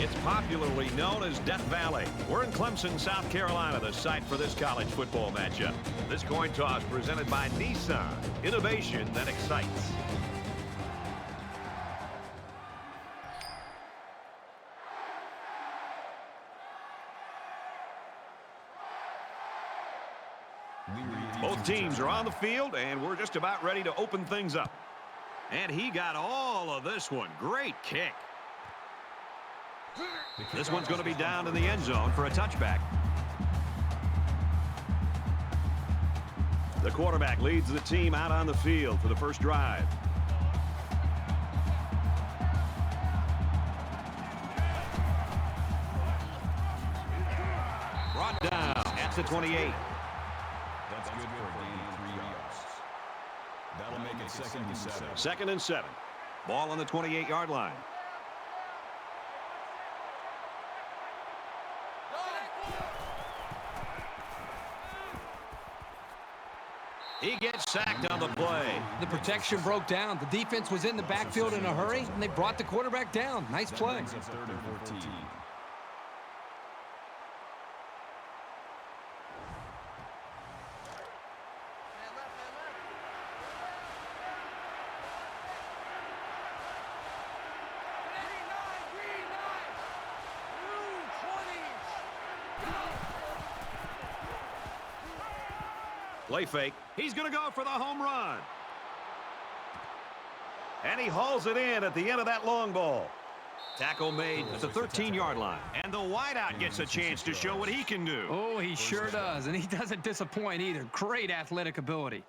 It's popularly known as Death Valley. We're in Clemson, South Carolina, the site for this college football matchup. This coin toss presented by Nissan. Innovation that excites. Both teams are on the field, and we're just about ready to open things up. And he got all of this one. Great kick. This one's going to be down in the end zone for a touchback. The quarterback leads the team out on the field for the first drive. Brought down at the 28. That's good for a gain of 3 yards. That'll make it 2nd and 7. 2nd and 7. Ball on the 28-yard line. He gets sacked on the play. The protection broke down. The defense was in the backfield in a hurry, and they brought the quarterback down. Nice play. 3rd and 14. Play fake. He's going to go for the home run. And he hauls it in at the end of that long ball. Tackle made at the 13-yard line. And the wideout gets a chance to show what he can do. Oh, he sure does. And he doesn't disappoint either. Great athletic ability.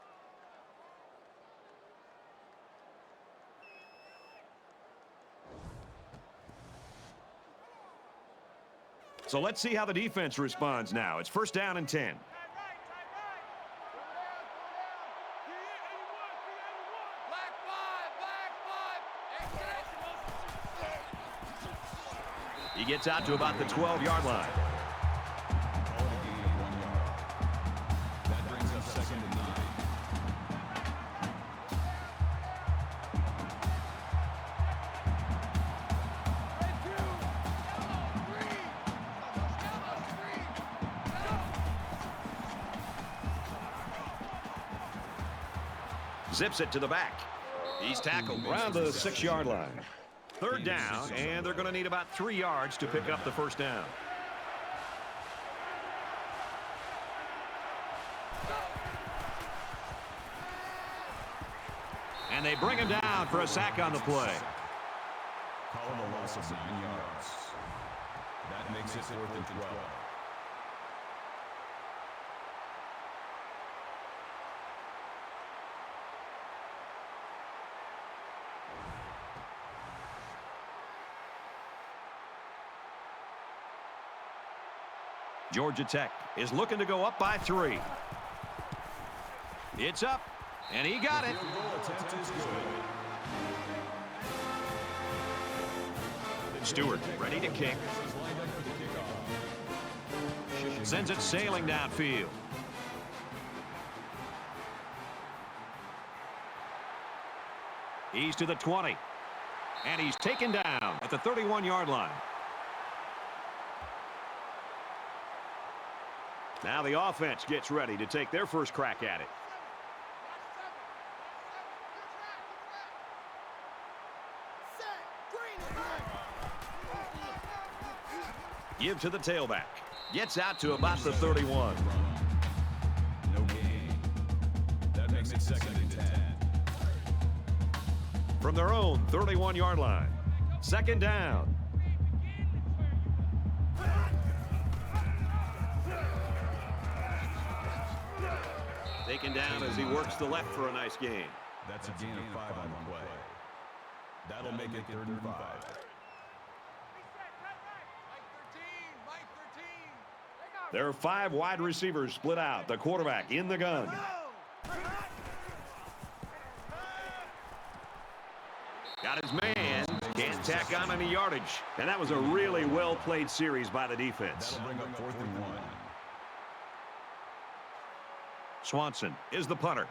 So let's see how the defense responds now. It's 1st down and 10. He gets out to about the 12-yard line. That brings up 2nd and 9. Zips it to the back. He's tackled around the 6-yard line. 3rd down, and they're going to need about 3 yards to pick up the 1st down. And they bring him down for a sack on the play. Call him a loss of 9 yards. That makes it 4th and 12. Georgia Tech is looking to go up by 3. It's up, and he got it. Stewart ready to kick. Sends it sailing downfield. He's to the 20. And he's taken down at the 31-yard line. Now the offense gets ready to take their first crack at it. Give to the tailback. Gets out to about the 31. No gain. That makes it 2nd and 10. From their own 31-yard line. 2nd down. Taken down as he works the left for a nice gain. That's a gain of 5 on the play. That'll make it 3rd and 5. There are 5 wide receivers split out. The quarterback in the gun. Got his man. Can't tack on any yardage. And that was a really well-played series by the defense. That'll bring up 4th and 1. Swanson is the punter.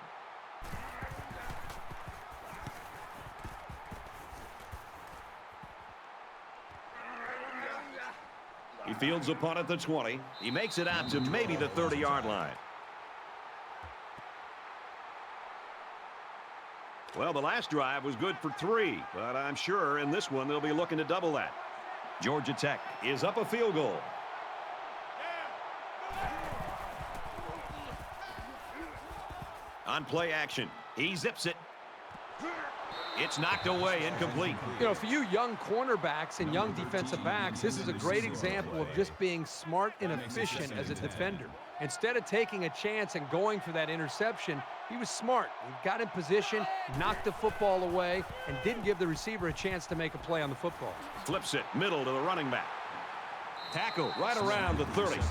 He fields the punt at the 20. He makes it out to maybe the 30-yard line. Well, the last drive was good for 3, but I'm sure in this one they'll be looking to double that. Georgia Tech is up a field goal. On play action, he zips it. It's knocked away, incomplete. You know, for you young cornerbacks and young defensive backs, this is a great example of just being smart and efficient as a defender. Instead of taking a chance and going for that interception, he was smart. He got in position, knocked the football away, and didn't give the receiver a chance to make a play on the football. Flips it middle to the running back. Tackle right around the 30. Number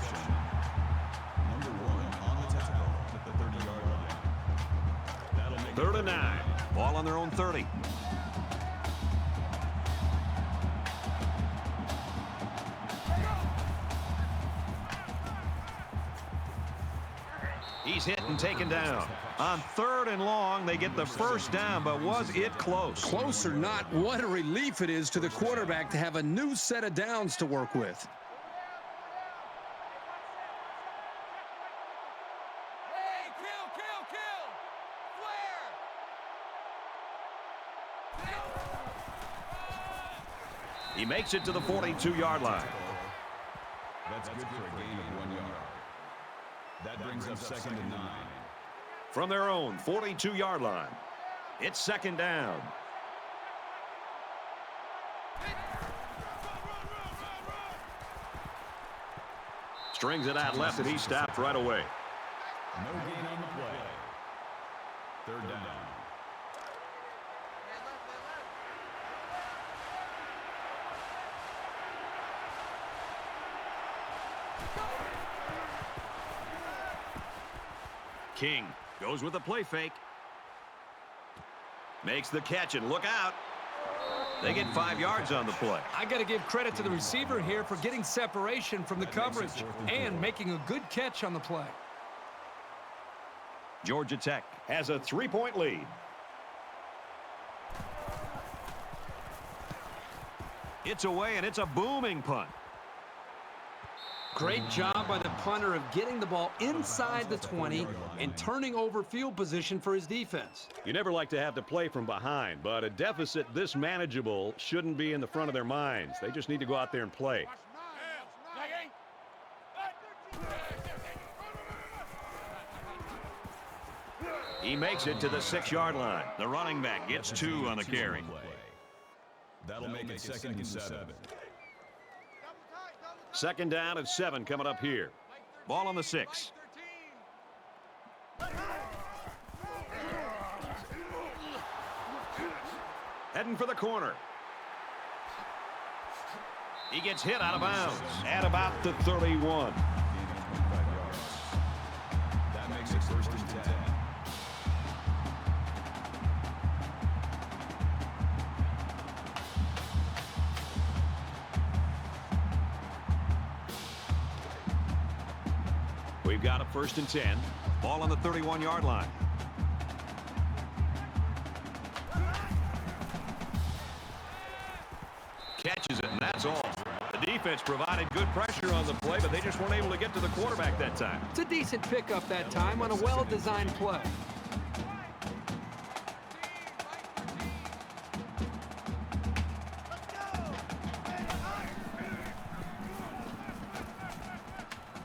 1 on the tackle at the 30-yard line. That'll make 3rd and 9. Ball on their own 30. He's hit and taken down. On 3rd and long, they get the first down, but was it close? Close or not, what a relief it is to the quarterback to have a new set of downs to work with. Hey, kill! He makes it to the 42-yard line. That's good for a gain of 1 yard. That brings up 2nd and 9. From their own 42-yard line, it's 2nd down. Strings it out left, and he stopped right away. No gain on the play. 3rd down. King goes with the play fake. Makes the catch, and look out. They get 5 yards on the play. I got to give credit to the receiver here for getting separation from the coverage and making a good catch on the play. Georgia Tech has a 3-point lead. It's away, and it's a booming punt. Great job by the punter of getting the ball inside the 20 and turning over field position for his defense. You never like to have to play from behind, but a deficit this manageable shouldn't be in the front of their minds. They just need to go out there and play. He makes it to the 6-yard line. The running back gets 2 on the carry. That'll make it 2nd and 7. 2nd down and 7 coming up here. Ball on the 6. Heading for the corner. He gets hit out of bounds at about the 31. That makes it 1st and 10. We've got a 1st and 10. Ball on the 31-yard line. Catches it, and that's all. The defense provided good pressure on the play, but they just weren't able to get to the quarterback that time. It's a decent pickup that time on a well-designed play.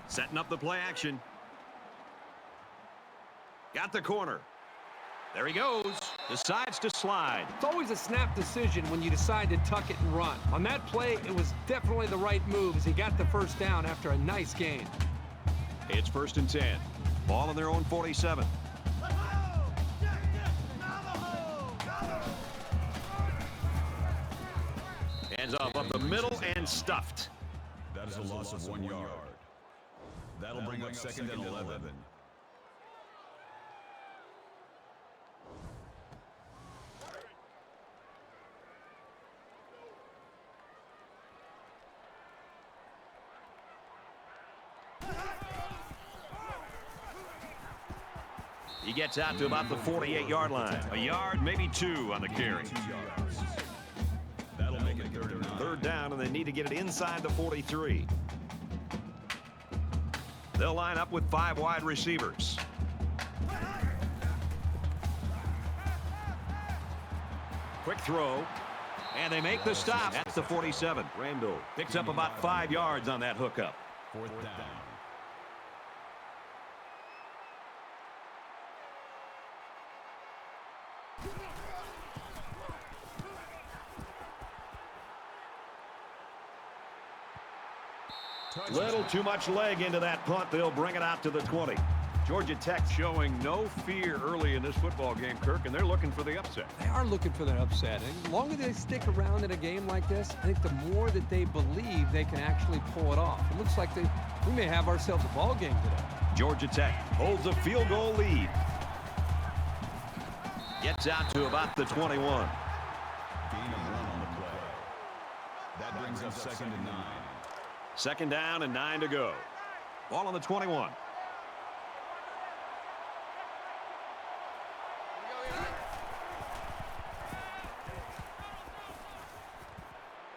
Setting up the play action. Got the corner. There he goes. Decides to slide. It's always a snap decision when you decide to tuck it and run. On that play, it was definitely the right move as he got the first down after a nice gain. It's 1st and 10. Ball on their own 47. Hands off up the middle and stuffed. That is a loss of 1 yard. That'll bring up 2nd and 11. He gets out to about the 48-yard line. A yard, maybe 2 on the carry. 2 yards. That'll make it 3rd and 9. 3rd down, and they need to get it inside the 43. They'll line up with 5 wide receivers. Quick throw. And they make the stop at the 47. Randall picks up about 5 yards on that hookup. 4th down. Little too much leg into that punt. They'll bring it out to the 20. Georgia Tech showing no fear early in this football game, Kirk, and they're looking for the upset. They are looking for that upset. And the longer they stick around in a game like this, I think the more that they believe they can actually pull it off. It looks like we may have ourselves a ball game today. Georgia Tech holds a field goal lead. Gets out to about the 21. Gain of 1 on the play. That brings up 2nd and 9. 2nd down and 9 to go. Ball on the 21.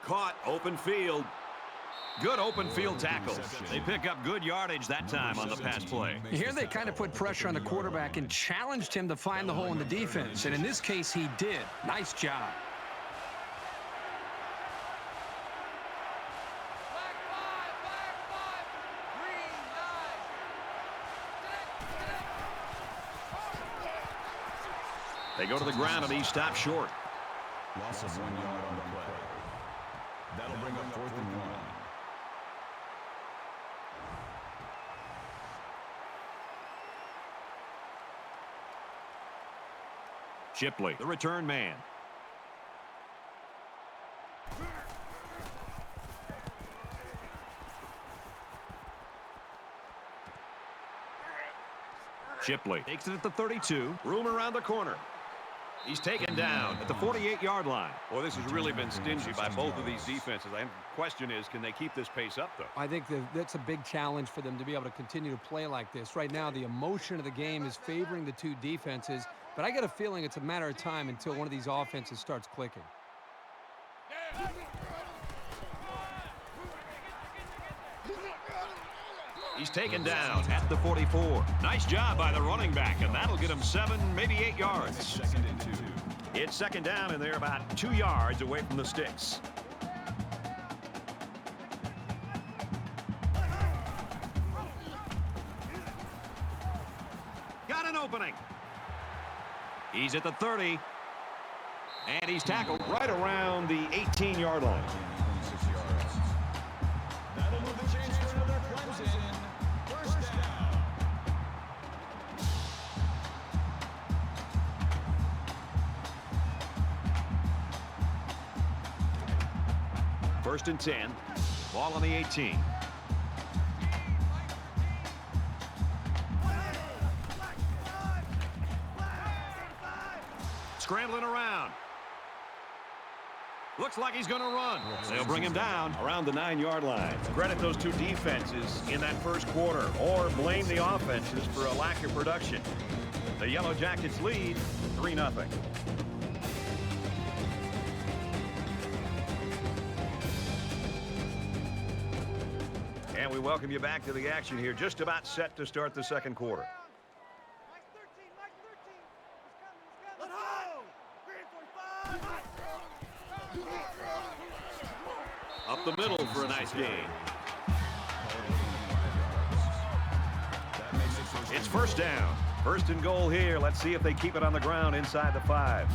Caught, open field. Good open field tackles. They pick up good yardage that time on the pass play. Here they kind of put pressure on the quarterback and challenged him to find the hole in the defense. And in this case, he did. Nice job. They go to the ground and he stopped short. Loss of 1 yard on the play. That'll bring up 4th and 1. Shipley, the return man. Shipley takes it at the 32. Room around the corner. He's taken down at the 48-yard line. Boy, this has really been stingy by both of these defenses. The question is, can they keep this pace up, though? I think that's a big challenge for them to be able to continue to play like this. Right now, the emotion of the game is favoring the two defenses, but I get a feeling it's a matter of time until one of these offenses starts clicking. He's taken down at the 44. Nice job by the running back, and that'll get him 7, maybe 8 yards. 2nd and 2. It's 2nd down, and they're about 2 yards away from the sticks. Got an opening. He's at the 30, and he's tackled right around the 18-yard line. 26 yards. That'll move the chains for another Clemson. 1st down. First and 10. Ball on the 18. Scrambling around. Looks like he's going to run. They'll bring him down around the 9-yard line. Credit those two defenses in that first quarter, or blame the offenses for a lack of production. The Yellow Jackets lead 3-0. And we welcome you back to the action here. Just about set to start the second quarter. Up the middle for a nice gain. It's 1st down. 1st and goal here. Let's see if they keep it on the ground inside the 5.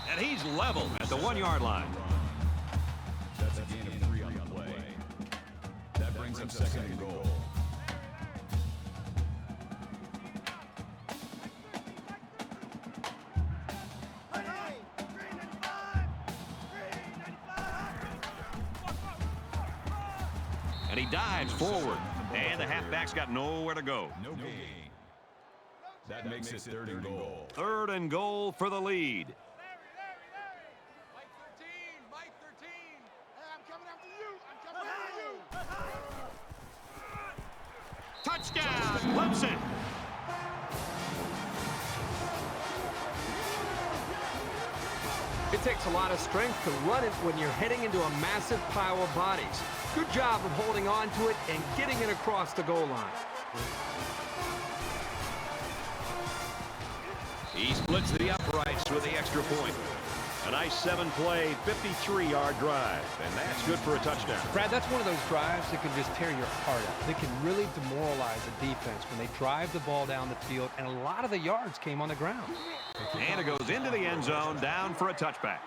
And he's level at the 1-yard line. That's a gain of 3 on the play. That brings up 2nd and goal. And he dives forward. And the halfback's got nowhere to go. No gain. That makes it 3rd and goal. 3rd and goal for the lead. Mike 13. Hey, I'm coming after you. Touchdown, Clemson. It takes a lot of strength to run it when you're heading into a massive pile of bodies. Good job of holding on to it and getting it across the goal line. He splits the uprights with the extra point. A nice 7-play, 53-yard drive, and that's good for a touchdown. Brad, that's one of those drives that can just tear your heart out. They can really demoralize a defense when they drive the ball down the field, and a lot of the yards came on the ground. And it goes into the end zone, down for a touchback.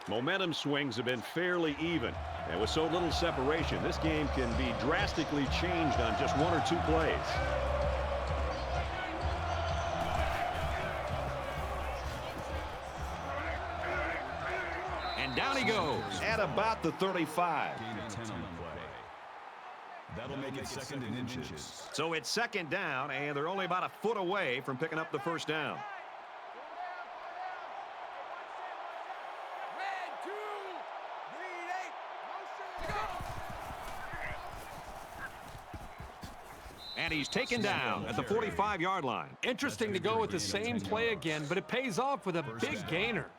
Momentum swings have been fairly even, and with so little separation, this game can be drastically changed on just 1 or 2 plays. And down he goes at about the 35. Gain of 10 on the play. That'll make it second in inches. So it's second down, and they're only about a foot away from picking up the first down. Red 2, green 8, motion, go! And he's taken down at the 45-yard line. Interesting to go with the same play again, but it pays off with a big gainer.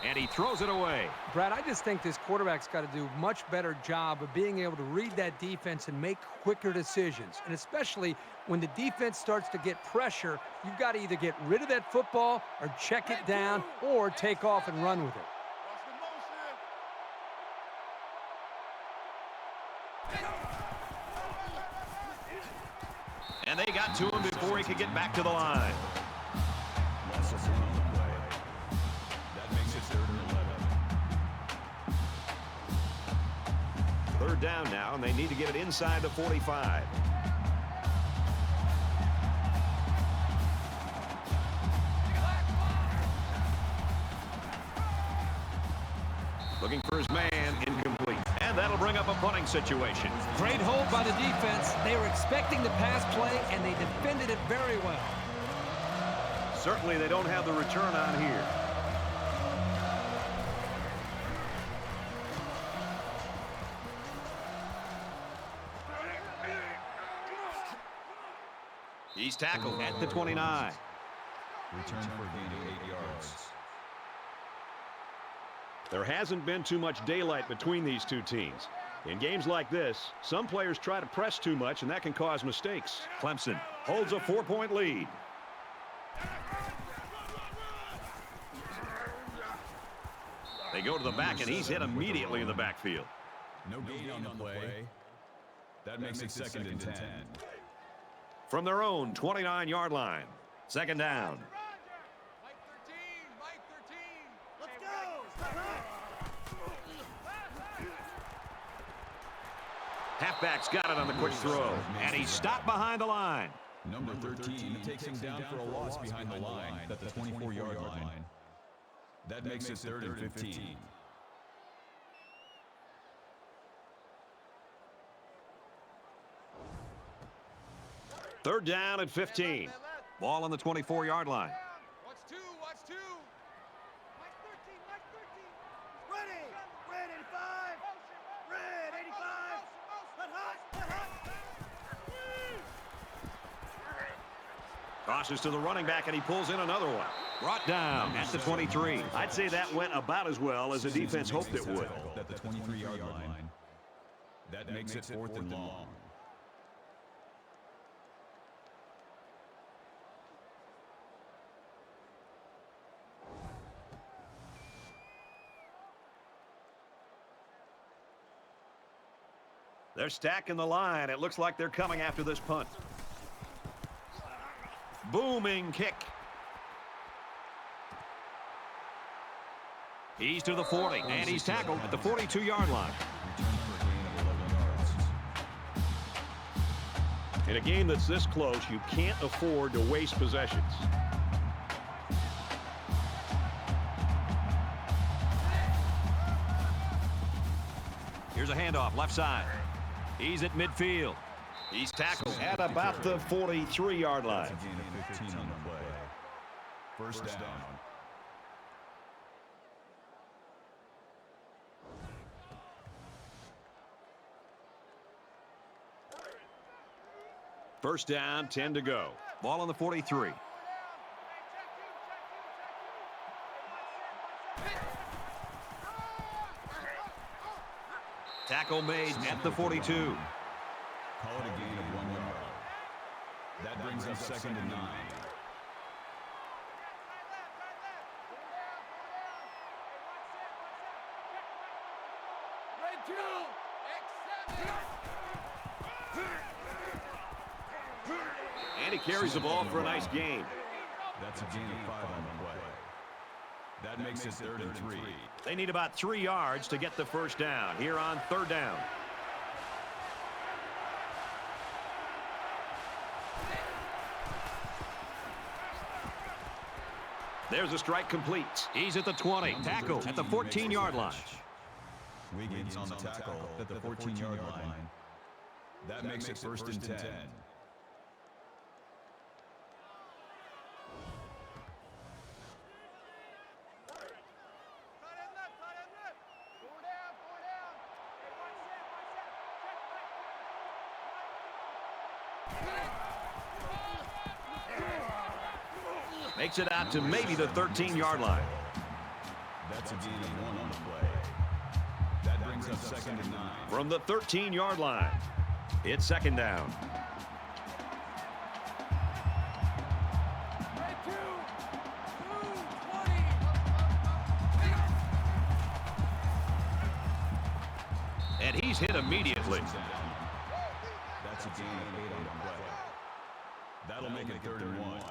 And he throws it away. Brad, I just think this quarterback's got to do a much better job of being able to read that defense and make quicker decisions. And especially when the defense starts to get pressure, you've got to either get rid of that football or check it down or take off and run with it. And they got to him before he could get back to the line. Loss of 1 on the play. That makes it 3rd and 11. Third down now, and they need to get it inside the 45. Looking for his man, incomplete. And that'll bring up a punting situation. Great hold by the defense. They were expecting the pass play, and they defended it very well. Certainly they don't have the return on here. He's tackled at the 29. Return for a gain of 8 yards. There hasn't been too much daylight between these two teams. In games like this, some players try to press too much, and that can cause mistakes. Clemson holds a 4-point lead. They go to the back, and he's hit immediately in the backfield. No gain on the play. That makes it 2nd and 10. From their own 29-yard line. Second down. Mike 13, Mike 13. Let's go! Halfback's got it on the quick throw, and he's stopped behind the line. Number 13 takes him down for a loss behind the line at the 24-yard line. That makes it 3rd and 15. Third down at 15. Ball on the 24-yard line. Watch 2, watch 2. Mike 13, Mike 13. Ready, red 85, red 85. Let hot, let hot. Crosses to the running back, and he pulls in another one. Brought down at the 23. I'd say that went about as well as the defense hoped it would. At the 23-yard line. That makes it 4th and long. They're stacking the line. It looks like they're coming after this punt. Booming kick. He's to the 40, and he's tackled at the 42-yard line. Return for a gain of 11 yards. In a game that's this close, you can't afford to waste possessions. Here's a handoff, left side. He's at midfield. He's tackled at about the 43-yard line. That's a gain of 15 on the play. First down. First down, 10 to go. Ball on the 43. Tackle made at the 42. Call it a gain of 1 yard. That brings up 2nd and 9. And he carries the ball for a nice gain. That's a gain of 5 on the play. That makes it 3rd and 3. They need about 3 yards to get the first down here on 3rd down. There's a strike complete. He's at the 20. Tackle at the 14-yard line. Wiggins on the tackle at the 14-yard line. That makes it 1st and 10. Makes it out to maybe the 13-yard line. That's a gain of 1 on the play. That brings up 2nd and 9. From the 13-yard line, it's 2nd down. And he's hit immediately. That's a gain of 8 on the play. That'll make it 3rd and 1.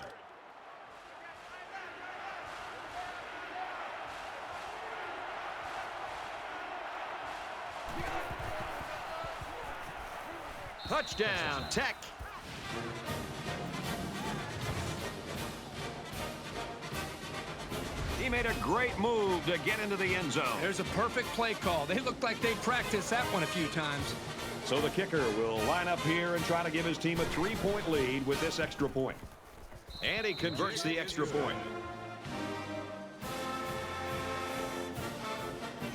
Touchdown, Tech. He made a great move to get into the end zone. There's a perfect play call. They looked like they practiced that one a few times. So the kicker will line up here and try to give his team a 3-point lead with this extra point. And he converts the extra point.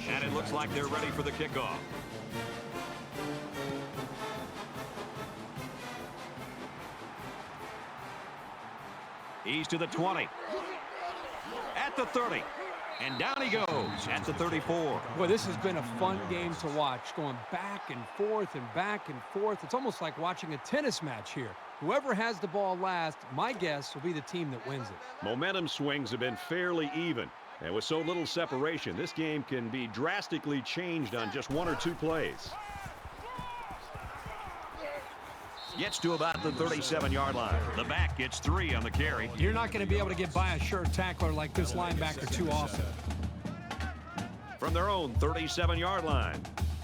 And it looks like they're ready for the kickoff. He's to the 20. At the 30. And down he goes at the 34. Boy, this has been a fun game to watch, going back and forth and back and forth. It's almost like watching a tennis match here. Whoever has the ball last, my guess, will be the team that wins it. Momentum swings have been fairly even. And with so little separation, this game can be drastically changed on just 1 or 2 plays. Gets to about the 37-yard line. The back gets 3 on the carry. You're not going to be able to get by a sure tackler like this linebacker too often. From their own 37-yard line.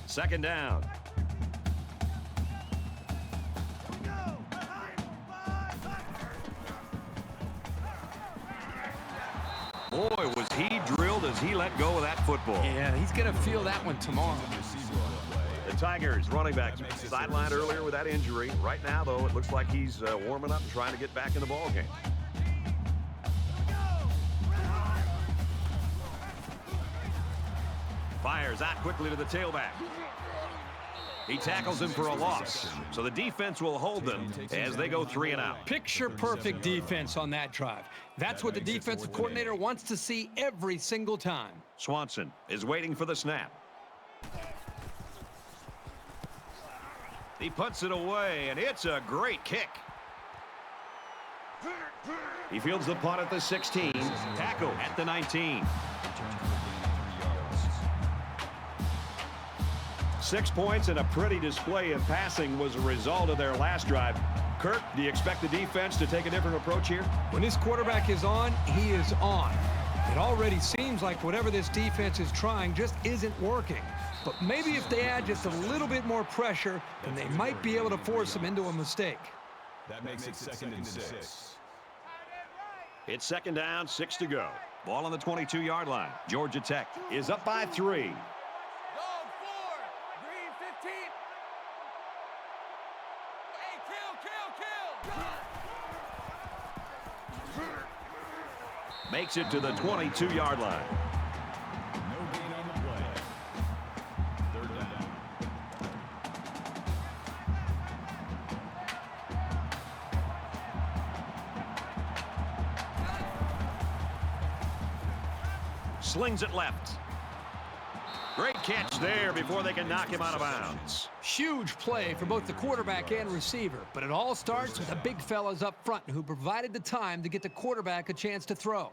2nd down. Boy, was he drilled as he let go of that football. Yeah, he's going to feel that one tomorrow. The Tigers running back sidelined earlier with that injury. Right now, though, it looks like he's warming up and trying to get back in the ball game. Fires out quickly to the tailback. He tackles him for a loss. So the defense will hold them as they go 3 and out. Picture-perfect defense on that drive. That's what the defensive coordinator wants to see every single time. Swanson is waiting for the snap. He puts it away, and it's a great kick. He fields the punt at the 16. Tackle at the 19. 6 points and a pretty display of passing was a result of their last drive. Kirk, do you expect the defense to take a different approach here? When this quarterback is on, he is on. It already seems like whatever this defense is trying just isn't working. But maybe if they add just a little bit more pressure, then they might be able to force them into a mistake. That makes it 2nd and 6. It's 2nd down, 6 to go. Ball on the 22-yard line. Georgia Tech is up by 3. Dog 4, green 15. Hey, kill. Makes it to the 22-yard line. No gain on the play. 3rd down. Slings it left. Great catch there before they can knock him out of bounds. Huge play for both the quarterback and receiver, but it all starts with the big fellas up front who provided the time to get the quarterback a chance to throw.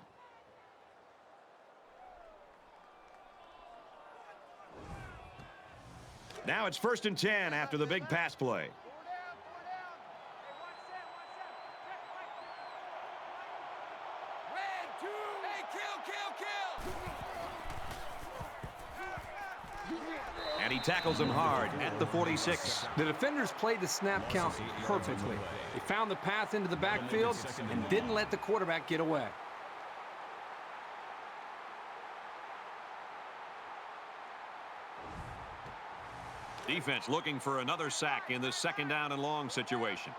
Now it's 1st and 10 after the big pass play. And he tackles him hard at the 46. The defenders played the snap count perfectly. They found the path into the backfield and didn't let the quarterback get away. Defense looking for another sack in this 2nd down and long situation.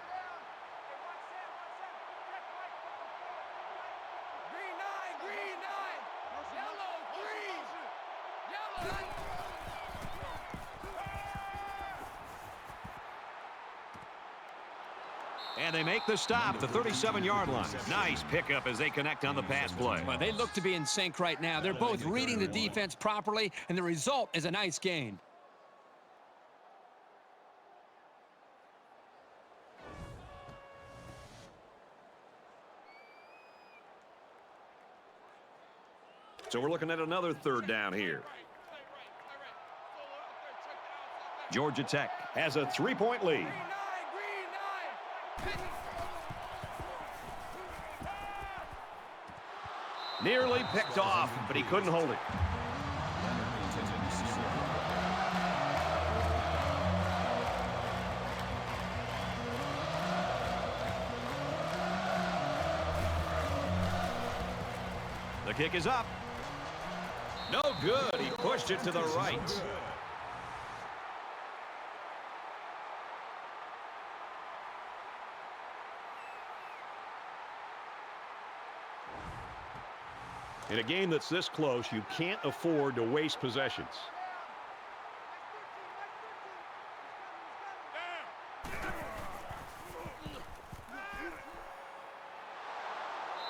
And they make the stop at the 37-yard line. Nice pickup as they connect on the pass play. Well, they look to be in sync right now. They're both reading the defense properly, and the result is a nice gain. So we're looking at another 3rd down here. Georgia Tech has a 3-point lead. Nearly picked off, but he couldn't hold it. The kick is up. No good. He pushed it to the right. In a game that's this close, you can't afford to waste possessions.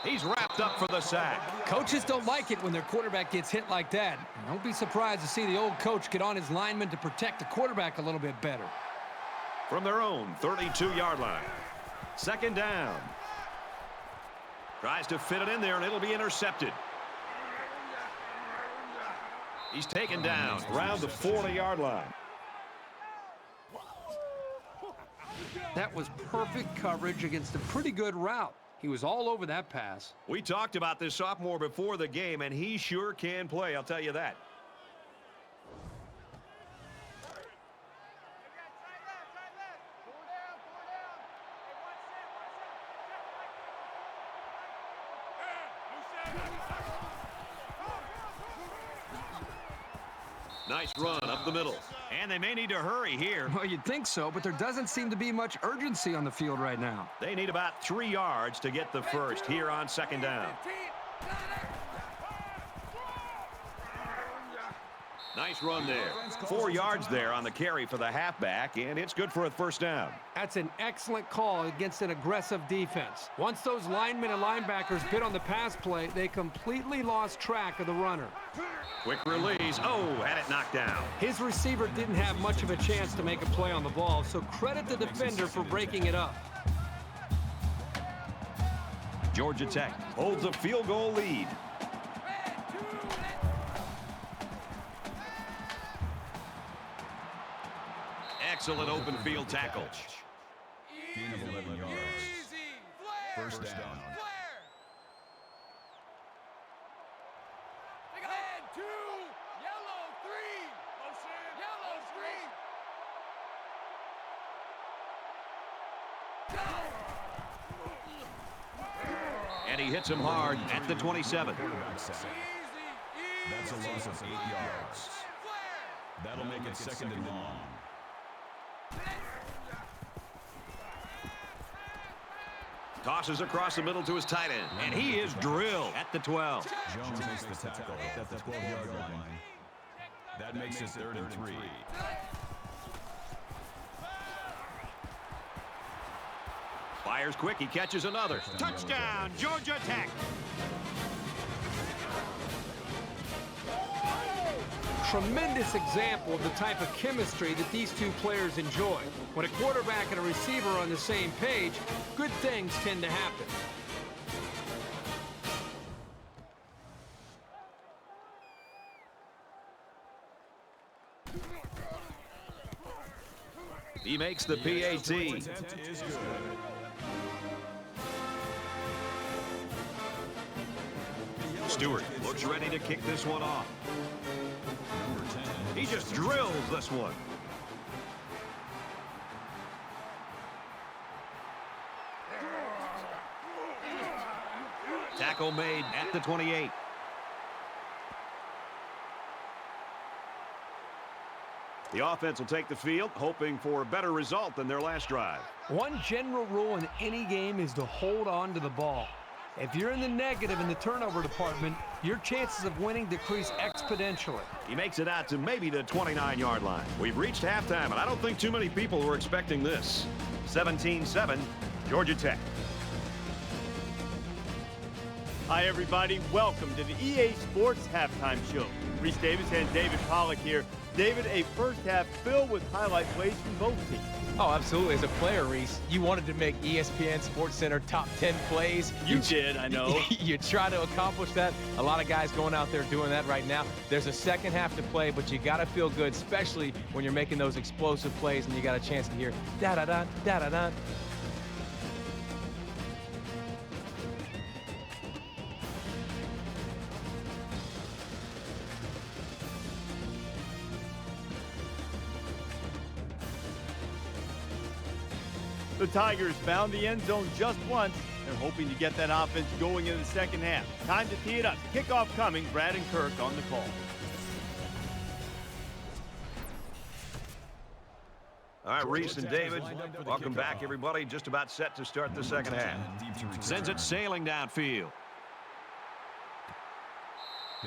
He's wrapped up for the sack. Coaches don't like it when their quarterback gets hit like that. Don't be surprised to see the old coach get on his lineman to protect the quarterback a little bit better. From their own 32-yard line. 2nd down. Tries to fit it in there, and it'll be intercepted. He's taken down around the 40-yard line. That was perfect coverage against a pretty good route. He was all over that pass. We talked about this sophomore before the game, and he sure can play, I'll tell you that. Nice run up the middle. And they may need to hurry here. Well, you'd think so, but there doesn't seem to be much urgency on the field right now. They need about 3 yards to get the first here on 2nd down. Nice run there. 4 yards there on the carry for the halfback, and it's good for a 1st down. That's an excellent call against an aggressive defense. Once those linemen and linebackers bit on the pass play, they completely lost track of the runner. Quick release. Oh, had it knocked down. His receiver didn't have much of a chance to make a play on the ball, so credit the defender for breaking it up. Georgia Tech holds a field goal lead. Excellent open field tackle. Gain of 11 yards. 1st down. And he hits him hard at the 27. That's a loss of 8 yards. That'll make it 2nd and long. Tosses across the middle to his tight end. And he is drilled at the 12. Jones makes the tackle at the 12-yard line. That makes it 3rd and 3. Fires quick. He catches another. Touchdown, Georgia Tech. tremendous example of the type of chemistry that these two players enjoy. When a quarterback and a receiver are on the same page, good things tend to happen. He makes the PAT. Stewart looks ready to kick this one off. He just drills this one. Tackle made at the 28. The offense will take the field, hoping for a better result than their last drive. One general rule in any game is to hold on to the ball. If you're in the negative in the turnover department, your chances of winning decrease exponentially. He makes it out to maybe the 29-yard line. We've reached halftime, and I don't think too many people were expecting this. 17-7, Georgia Tech. Hi, everybody. Welcome to the EA Sports Halftime Show. Reese Davis and David Pollack here. David, a first half filled with highlight plays from both teams. Oh, absolutely. As a player, Reese, you wanted to make ESPN Sports Center top 10 plays. You did, I know. You try to accomplish that. A lot of guys going out there doing that right now. There's a second half to play, but you got to feel good, especially when you're making those explosive plays and you got a chance to hear da-da-da, da-da-da. The Tigers found the end zone just once. They're hoping to get that offense going in the second half. Time to tee it up. Kickoff coming. Brad and Kirk on the call. All right, Reese and David, welcome back, everybody. Just about set to start the second half. Sends it sailing downfield.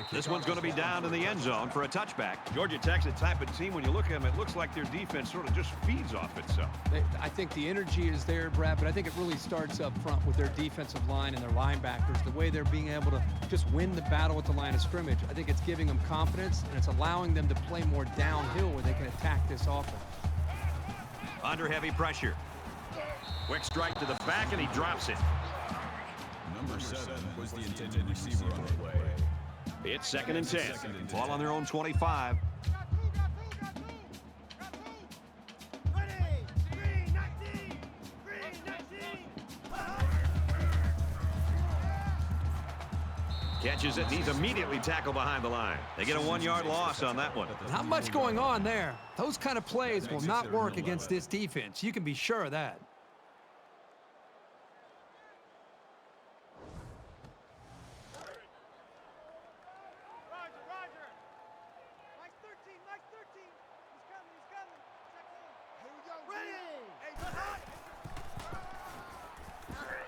This one's going to be down in the end zone for a touchback. Georgia Tech's the type of team, when you look at them, it looks like their defense sort of just feeds off itself. I think the energy is there, Brad, but I think it really starts up front with their defensive line and their linebackers, the way they're being able to just win the battle at the line of scrimmage. I think it's giving them confidence, and it's allowing them to play more downhill where they can attack this offense. Under heavy pressure. Quick strike to the back, and he drops it. Number 7 was the intended receiver on the play. It's 2nd and 10. Ball on their own 25. Ready! Green 19! Green 19! Catches it, and he's immediately tackled behind the line. They get a 1-yard loss on that one. Not much going on there. Those kind of plays will not work against this defense. You can be sure of that.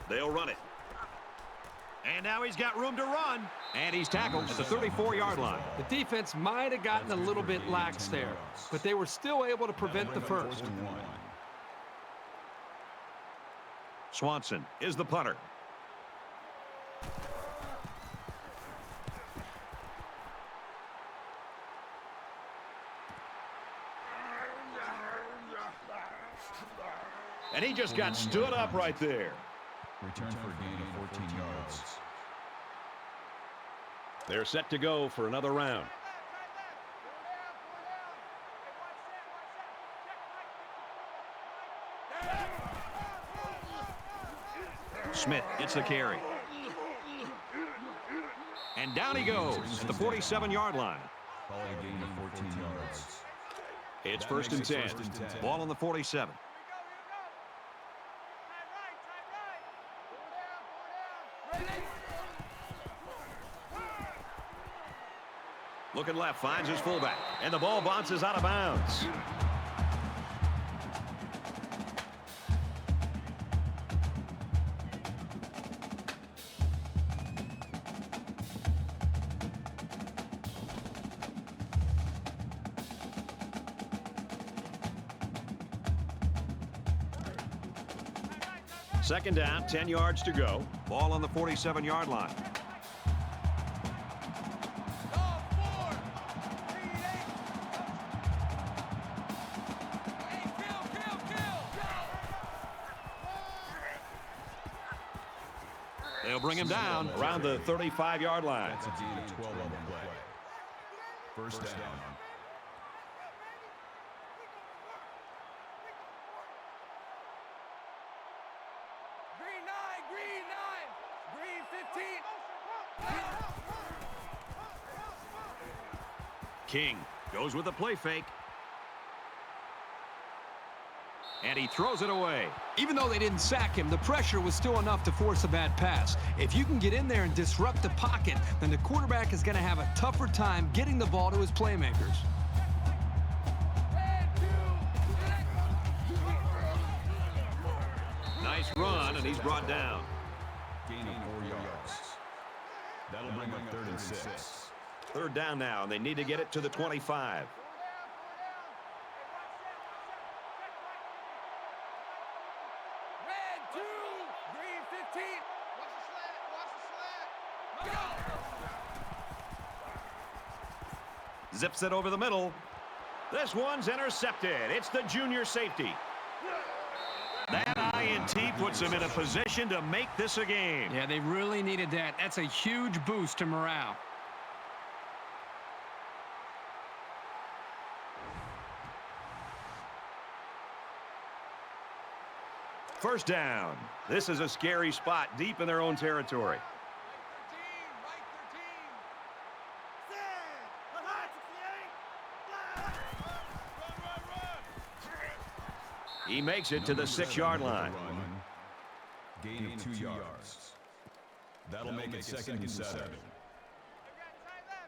They'll run it. And now he's got room to run. And he's tackled at the 34-yard line. The defense might have gotten a little bit lax there, but they were still able to prevent the first. Swanson is the punter. And he just got stood up right there. Return for a gain of 14 yards. They're set to go for another round. Smith gets the carry. And down he goes at the 47-yard line. Call it a gain of 14 yards. It's 1st and 10. Ball on the 47. Looking left, finds his fullback, and the ball bounces out of bounds. Second down, 10 yards to go. Ball on the 47-yard line. They'll bring him down around the 35-yard line. That's a gain of 12 on the play. First down. Green 9, green 9, green 15. King goes with the play fake. And he throws it away. Even though they didn't sack him, the pressure was still enough to force a bad pass. If you can get in there and disrupt the pocket, then the quarterback is going to have a tougher time getting the ball to his playmakers. Nice run, and he's brought down. Gain of 4 yards. That'll bring up 3rd and 6. Third down now, and they need to get it to the 25. Red 2, green 15. Watch the slant, watch the slant. Go! Zips it over the middle. This one's intercepted. It's the junior safety. That INT puts them in a position to make this a game. Yeah, they really needed that. That's a huge boost to morale. First down. This is a scary spot deep in their own territory. Right 13. Set. Hot 68. He makes it to the 6-yard line. Gain of 2 yards. That'll make it 2nd and 7. Tight left,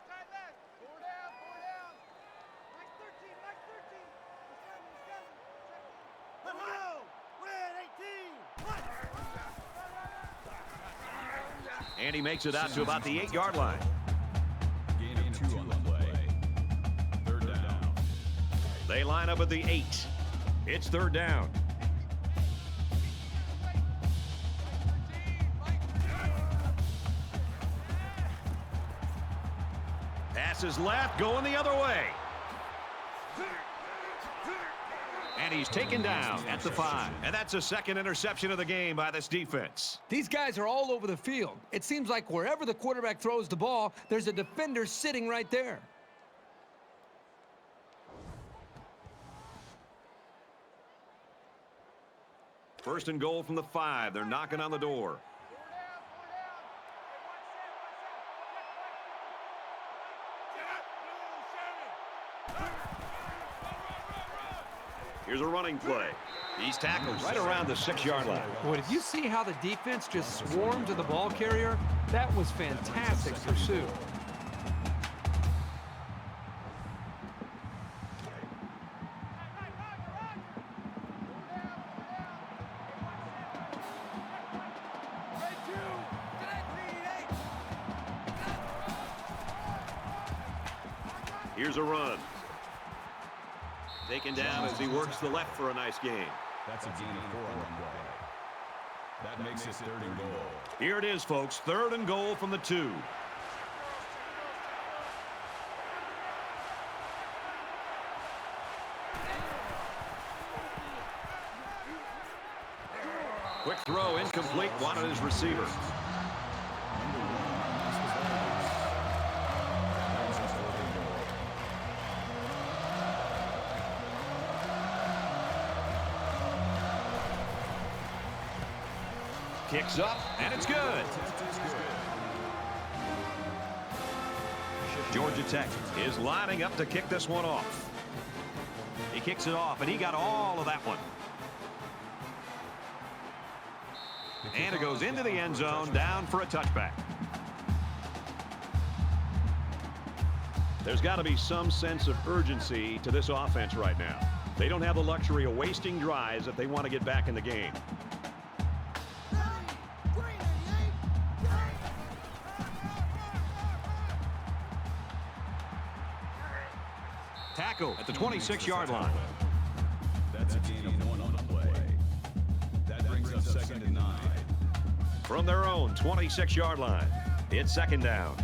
tight left. 4 down, 4 down. Mike 13, Mike 13. He's coming, he's coming. Hello, red 18. And he makes it out to about the 8-yard line. Gain of 2 on the play. 3rd down. They line up at the 8. It's 3rd down. Passes left, going the other way. And he's taken down at the 5. And that's a second interception of the game by this defense. These guys are all over the field. It seems like wherever the quarterback throws the ball, there's a defender sitting right there. First and goal from the 5. They're knocking on the door. Here's a running play. He's tackled right around the 6-yard line. Boy, did you see how the defense just swarmed to the ball carrier? That was fantastic pursuit. Here's a run. Taken down as he works the left for a nice gain. That's a gain of 4 on the play. That makes it 3rd and goal. Here it is, folks. 3rd and goal from the 2. Quick throw, incomplete. Wanted his receiver. Kicks up, and it's good. Georgia Tech is lining up to kick this one off. He kicks it off, and he got all of that one. And it goes into the end zone, down for a touchback. There's got to be some sense of urgency to this offense right now. They don't have the luxury of wasting drives if they want to get back in the game. Tackle at the 26-yard line. That's a gain of 1 on the play. That brings up 2nd and 9. From their own 26-yard line, it's 2nd down.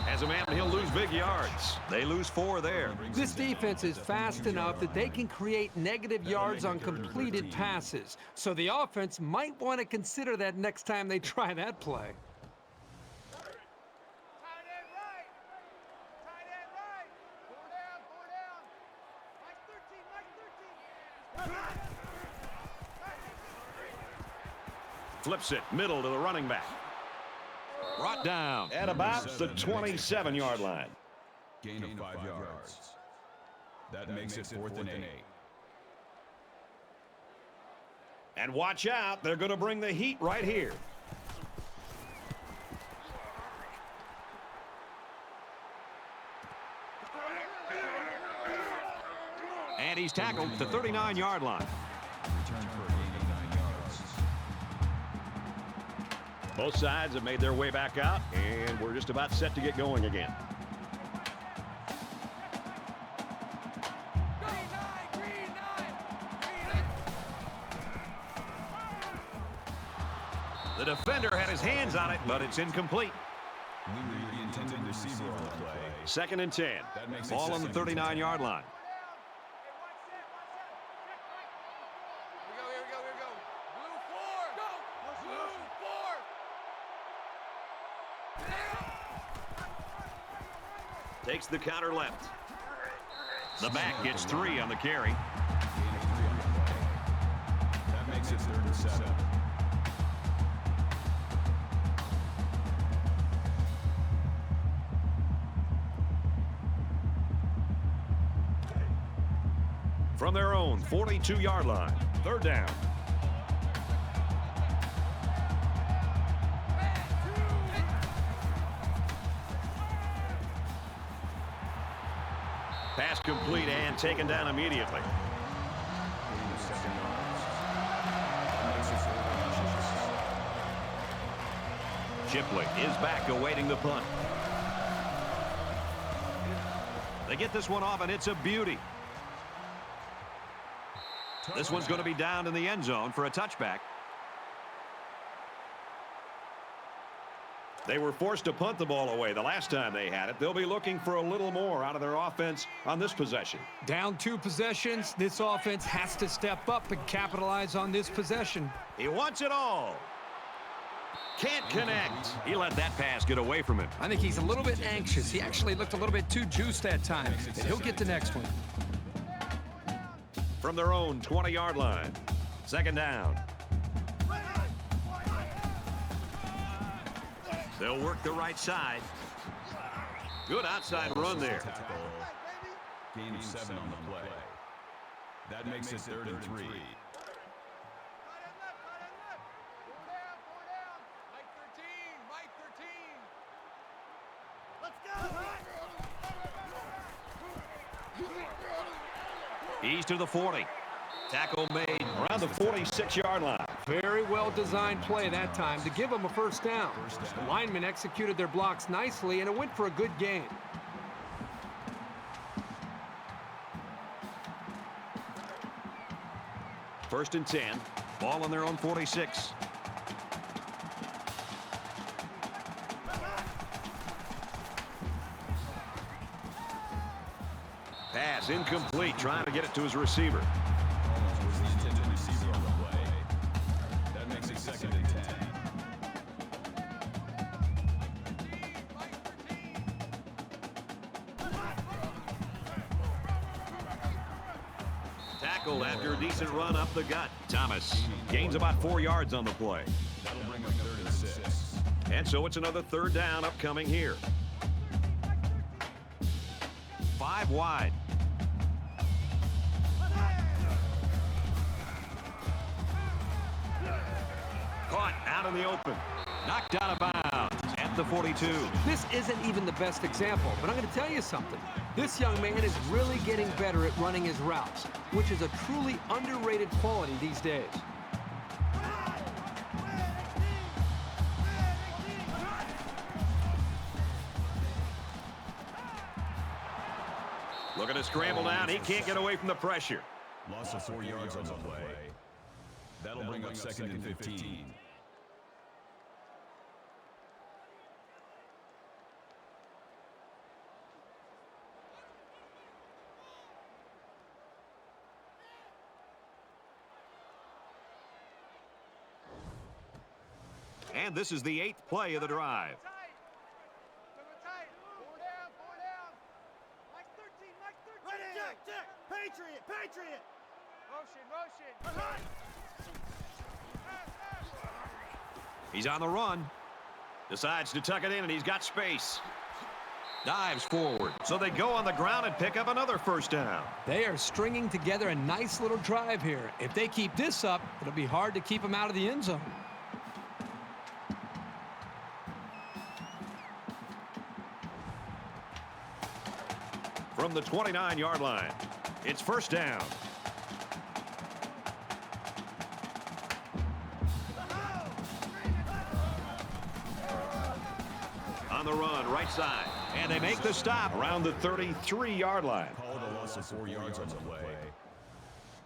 Has him, and he'll lose big yards. They lose 4 there. This defense is fast enough that they can create negative yards on completed passes. So the offense might want to consider that next time they try that play. Tight end right. Tight end right. 4 down, 4 down. Mike 13, Mike 13. Flips it middle to the running back. Brought down at about the 27-yard line. Gain of 5 yards. That makes it 4th and 8. And watch out, they're going to bring the heat right here. And he's tackled at the 39-yard line. Return for a gain of 9 yards. Both sides have made their way back out, and we're just about set to get going again. The defender had his hands on it, but it's incomplete. The intended receiver on the play. 2nd and 10. That makes it Ball on the 2nd and 10. 39-yard line. Here we go. Blue 4. Blue 4. Takes the counter left. The back gets 3 on the carry. Gain of 3 on the play. That makes it 3rd and 7. From their own 42-yard line. 3rd down. Pass complete and taken down immediately. Gain of 7 yards. That makes it 4th and 6. Shipley is back awaiting the punt. They get this one off, and it's a beauty. This one's going to be down in the end zone for a touchback. They were forced to punt the ball away the last time they had it. They'll be looking for a little more out of their offense on this possession. Down 2 possessions, this offense has to step up and capitalize on this possession. He wants it all. Can't connect. He let that pass get away from him. I think he's a little bit anxious. He actually looked a little bit too juiced that time. And he'll get the next one. From their own 20-yard line. 2nd down. They'll work the right side. Good outside run there. Tackle. Gain of 7 on the play. That makes it 3rd and 3. Tight end left. 4 down. Mike 13. Let's go. East to the 40. Tackle made around the 46-yard line. Very well designed play that time to give them a 1st down. The linemen executed their blocks nicely, and it went for a good gain. First and 10. Ball on their own 46. Pass incomplete, trying to get it to his receiver. Was the intended receiver on the play. That makes it 2nd and 10. Tackled after a decent run up the gut. Thomas gains about 4 yards on the play. That'll bring up 3rd and 6. And so it's another 3rd down upcoming here. 5 wide. Caught out in the open. Knocked out of bounds at the 42. This isn't even the best example, but I'm going to tell you something. This young man is really getting better at running his routes, which is a truly underrated quality these days. Looking to scramble down. He can't get away from the pressure. Loss of 4 yards on the play. That'll bring up 2nd and 15. And this is the 8th play of the drive. Patriot! Motion! He's on the run. Decides to tuck it in, and he's got space. Dives forward. So they go on the ground and pick up another first down. They are stringing together a nice little drive here. If they keep this up, it'll be hard to keep them out of the end zone. From the 29-yard line, it's first down. On the run, right side. And they make the stop around the 33-yard line. Called a loss of 4 yards on the play.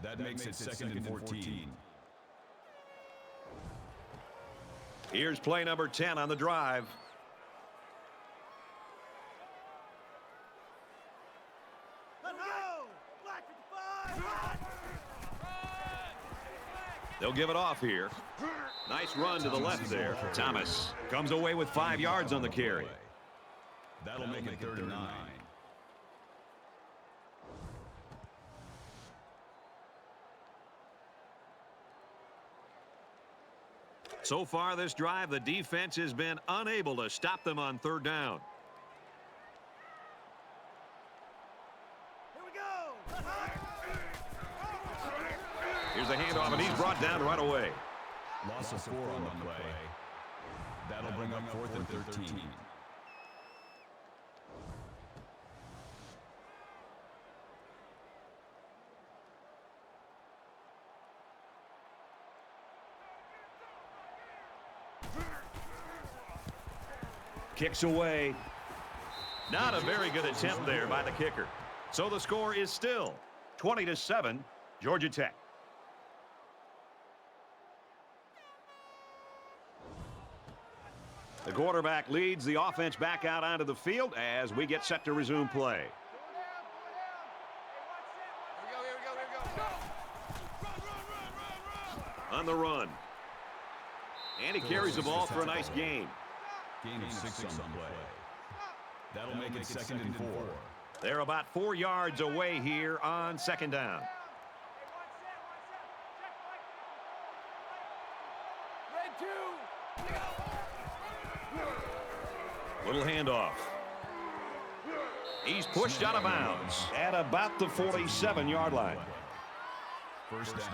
That makes it 2nd and 14. Here's play number 10 on the drive. They'll give it off here. Nice run to the left there. Thomas comes away with 5 yards on the carry. That'll make it 3rd and 9. So far this drive, the defense has been unable to stop them on 3rd down. Here we go! Here's the handoff, and he's brought down right away. Loss of 4 on the play. That'll bring up 4th and 13. Kicks away. Not a very good attempt there by the kicker. So the score is still 20-7, Georgia Tech. The quarterback leads the offense back out onto the field as we get set to resume play. On the run. And he carries the ball for a nice gain. Gain of 6 on the play. That'll make it 2nd and 4. They're about 4 yards away here on 2nd down. Little handoff. He's pushed out of bounds at about the 47-yard line. First down.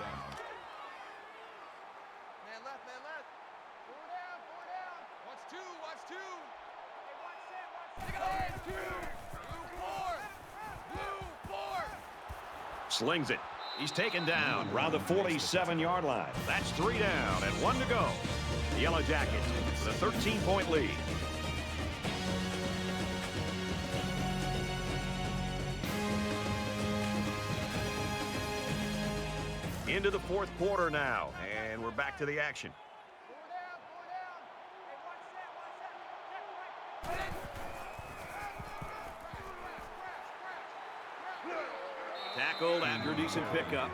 Man left. 4 down. Watch two. Blue 4. Slings it. He's taken down around the 47-yard line. That's 3 down and 1 to go. The Yellow Jackets with a 13-point lead. Into the 4th quarter now, and we're back to the action. 4 down. Tackled after a decent pickup.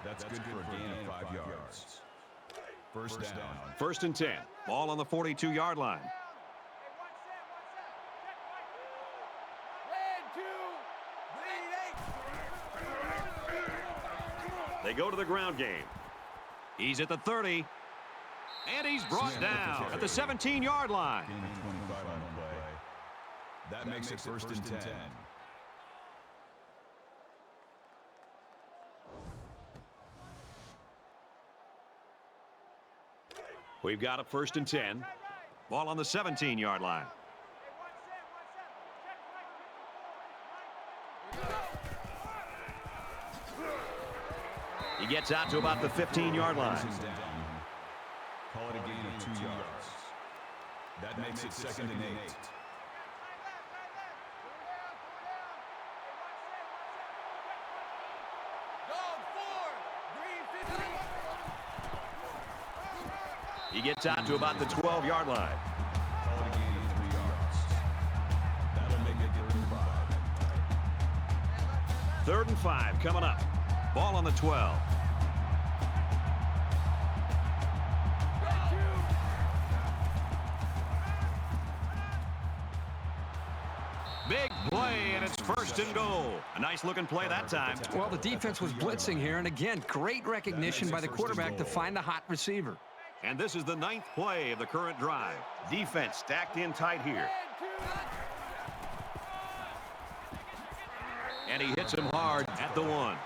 That's good for a gain of 5 yards. First down. 1st and 10. Ball on the 42-yard line. They go to the ground game. He's at the 30. And he's brought down at the 17-yard line. Gain of 25 on the play. That makes it 1st and 10. We've got a 1st and 10. Ball on the 17-yard line. He gets out to about the 15-yard line. Call it a gain of 2 yards. That makes it 2nd and 8. He gets out to about the 12-yard line. Call it a gain of 3 yards. That'll make it 3rd and 5. 3rd and 5 coming up. Ball on the 12. Big play, and it's first and goal. A nice-looking play that time. Well, the defense was blitzing here, and again, great recognition by the quarterback to find the hot receiver. And this is the 9th play of the current drive. Defense stacked in tight here. And he hits him hard at the 1.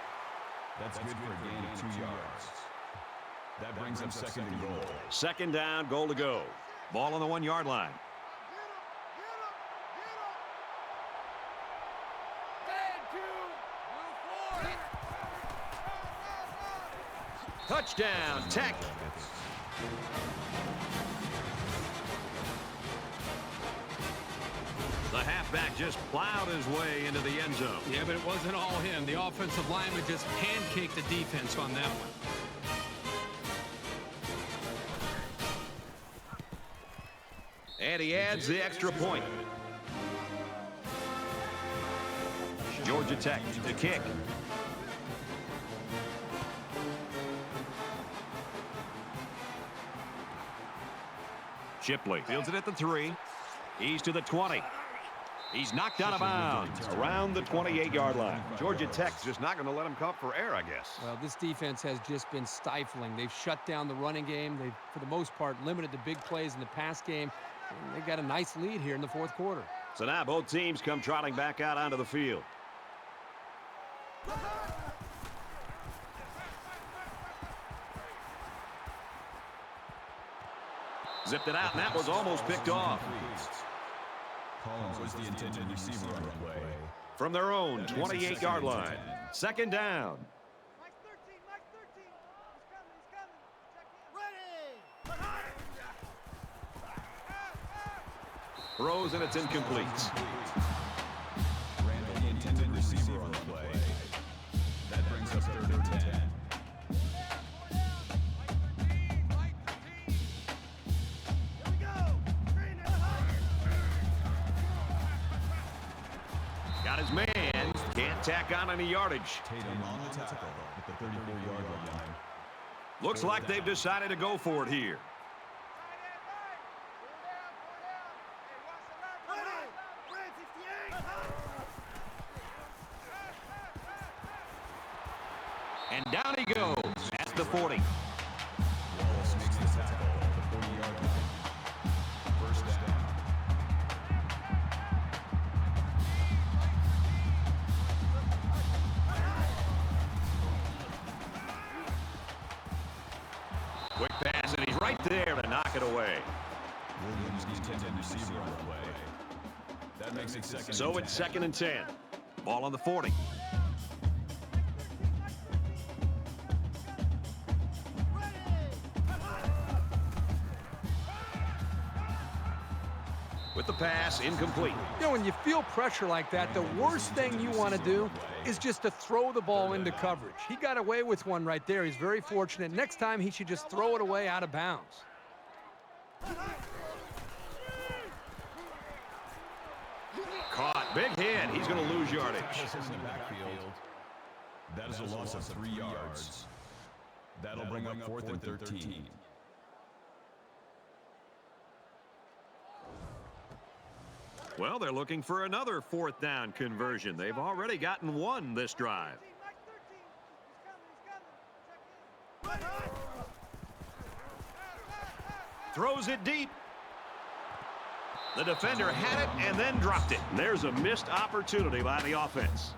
That's good for a gain of 2 yards. That brings up second and goal. Second down, goal to go. Ball on the 1-yard line. Touchdown, Tech. The halfback just plowed his way into the end zone. Yeah, but it wasn't all him. The offensive lineman just pancaked the defense on that one. And he adds the extra point. Georgia Tech to kick. Shipley fields it at the 3. He's to the 20. He's knocked out of bounds around the 28-yard line. Georgia Tech's just not going to let him come up for air, I guess. Well, this defense has just been stifling. They've shut down the running game. They've, for the most part, limited the big plays in the pass game. And they've got a nice lead here in the 4th quarter. So now both teams come trotting back out onto the field. Zipped it out, and that was almost picked off. Collins was the intended receiver on the play. From their own 28-yard line. Second down. Mike 13, Mike 13. He's coming, he's coming. Check in. Ready. Throws, and it's incomplete. Randall, the intended receiver on the play. That brings us 3rd and 10. Got his man. Can't tack on any yardage. Tatum on the tackle at the 34-yard line. Looks like they've decided to go for it here. And down he goes at the 40. Wallace makes the tackle at the 40-yard line. First down. Quick pass, and he's right there to knock it away. Williams, the intended receiver on the play. That makes it second. So it's 2nd and 10. Ball on the 40. With the pass, incomplete. You know, when you feel pressure like that, the worst thing you want to do is just to throw the ball into coverage. He got away with one right there. He's very fortunate. Next time, he should just throw it away out of bounds. Caught. Big hit. He's going to lose yardage. In the backfield. That is a loss of 3 yards. That'll bring up 4th and 13. Well, they're looking for another 4th down conversion. They've already gotten one this drive. Mike 13. He's coming, he's coming. Check in. Throws it deep. The defender had it and then dropped it. There's a missed opportunity by the offense.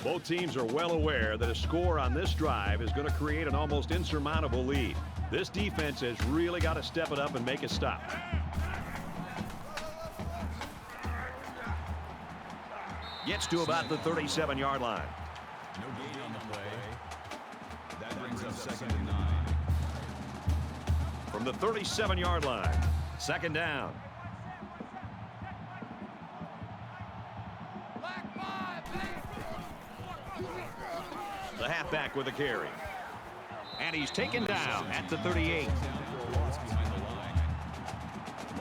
Both teams are well aware that a score on this drive is going to create an almost insurmountable lead. This defense has really got to step it up and make a stop. Gets to about the 37-yard line. No gain on the play. That brings up 2nd and 9. From the 37-yard line, 2nd down. The halfback with a carry. And he's taken down at the 38. Loss behind the line.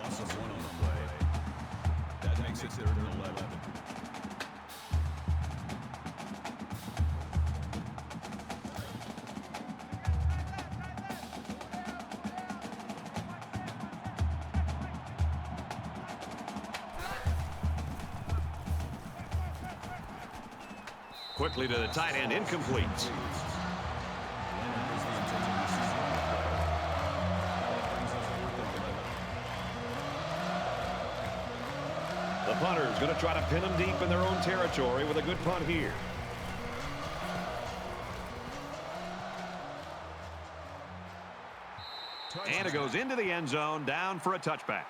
Loss of 1 on the play. That makes it 3rd and 11. Quickly to the tight end, incomplete. The punter is going to try to pin them deep in their own territory with a good punt here. And it goes into the end zone, down for a touchback.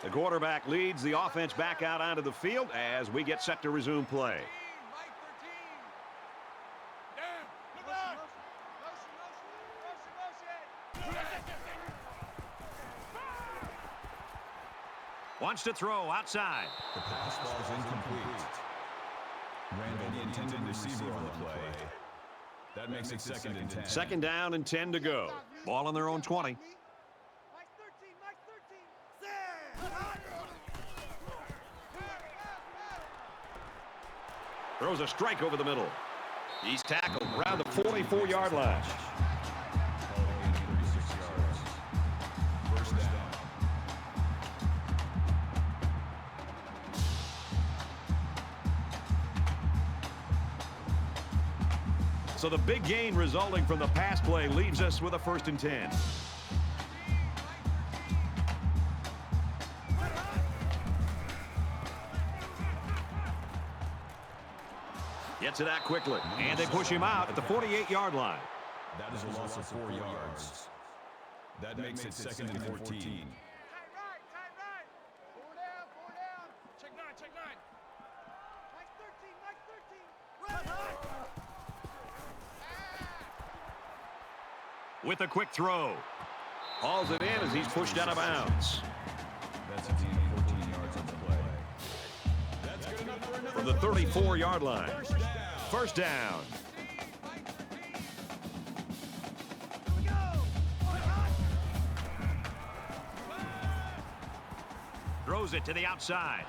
The quarterback leads the offense back out onto the field as we get set to resume play. Wants to throw outside. The pass ball is incomplete. Randall, the intended receiver on the play. That makes it 2nd and 10. Second down and 10 to go. Ball on their own 20. Throws a strike over the middle. He's tackled around the 44-yard line. First down. So the big gain resulting from the pass play leaves us with a 1st and 10. Gets it out quickly, and they push him out at the 48-yard line. That is a loss of 4 yards. That makes it 2nd and 14. Tight right. 4 down. Check 9. Mike 13. Run. With a quick throw. Hauls it in as he's pushed out of bounds. That's a gain of 14 yards on the play. That's good enough for another From the 34-yard line. First down. Throws it to the outside.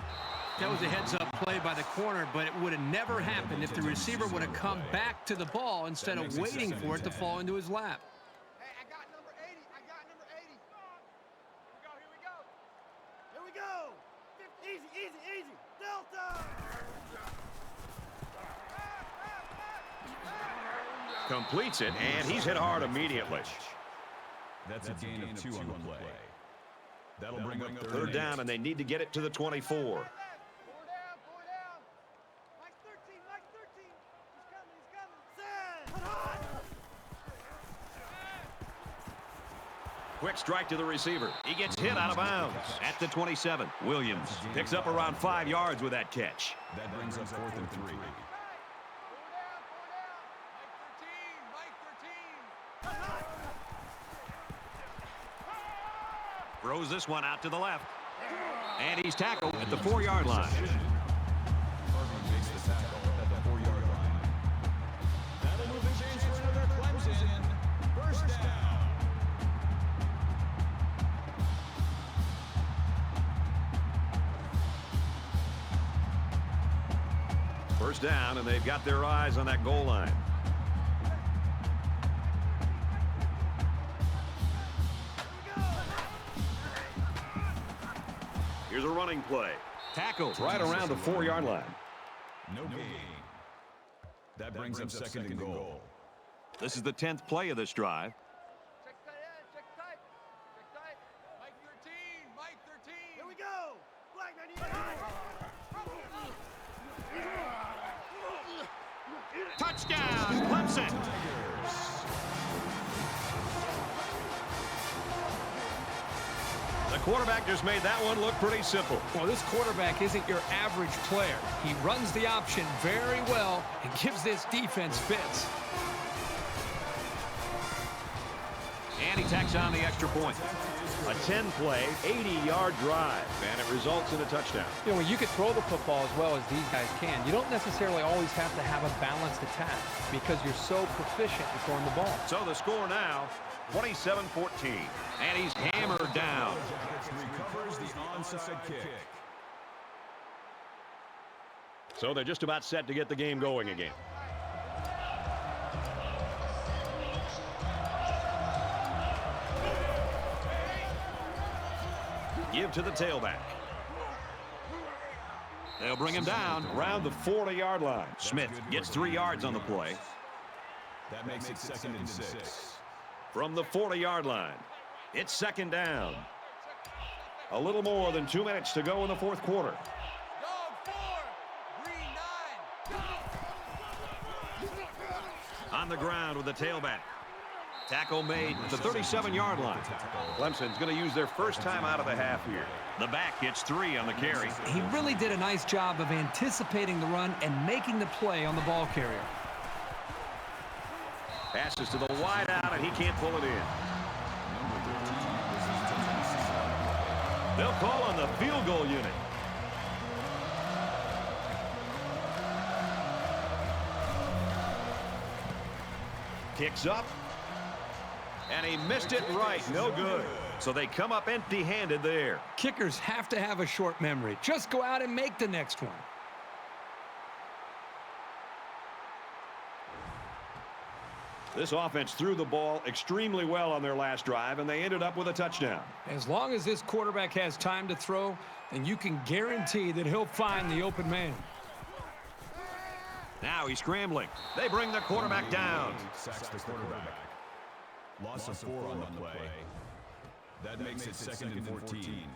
That was a heads-up play by the corner, but it would have never happened if the receiver would have come back to the ball instead of waiting for it to fall into his lap. Hey, I got number 80. Here we go. Easy. Delta. Completes it, and he's hit hard immediately. That's a gain of 2 on the play. That'll bring up Third down, and they need to get it to the 24. 4 down. Mike 13. He's coming. Quick strike to the receiver. He gets hit out of bounds at the 27. Williams picks up around 5 yards with that catch. That brings up 4th and 3. 4 down. Mike 13. Throws this one out to the left. And he's tackled at the 4-yard line. Harvey makes the tackle at the 4-yard line. That'll move the chains for another Clemson. First down. First down, and they've got their eyes on that goal line. Here's a running play. Tackled right around the 4-yard line. No gain. That brings up 2nd and goal. This is the 10th play of this drive. Check tight. Mike 13. Here we go. Black 98. Touchdown, Clemson. The quarterback just made that one look pretty simple. Well, this quarterback isn't your average player. He runs the option very well and gives this defense fits. And he tacks on the extra point. A 10-play, 80-yard drive, and it results in a touchdown. You know, when you can throw the football as well as these guys can, you don't necessarily always have to have a balanced attack because you're so proficient in throwing the ball. So the score now, 27-14. And he's hammered down. Recovers the onside kick. So they're just about set to get the game going again. Give to the tailback. They'll bring him down around the 40-yard line. Smith gets 3 yards on the play. That makes it 2nd and 6. From the 40-yard line, it's 2nd down. A little more than 2 minutes to go in the 4th quarter. Dog 4, green 9. On the ground with the tailback. Tackle made at the 37-yard line. Clemson's going to use their first time out of the half here. The back gets 3 on the carry. He really did a nice job of anticipating the run and making the play on the ball carrier. Passes to the wide out, and he can't pull it in. They'll call on the field goal unit. Kicks up. And he missed it right. No good. So they come up empty-handed there. Kickers have to have a short memory. Just go out and make the next one. This offense threw the ball extremely well on their last drive, and they ended up with a touchdown. As long as this quarterback has time to throw, then you can guarantee that he'll find the open man. Now he's scrambling. They bring the quarterback down. Sacks the quarterback. Loss of 4 on the play. That makes it 2nd and 14.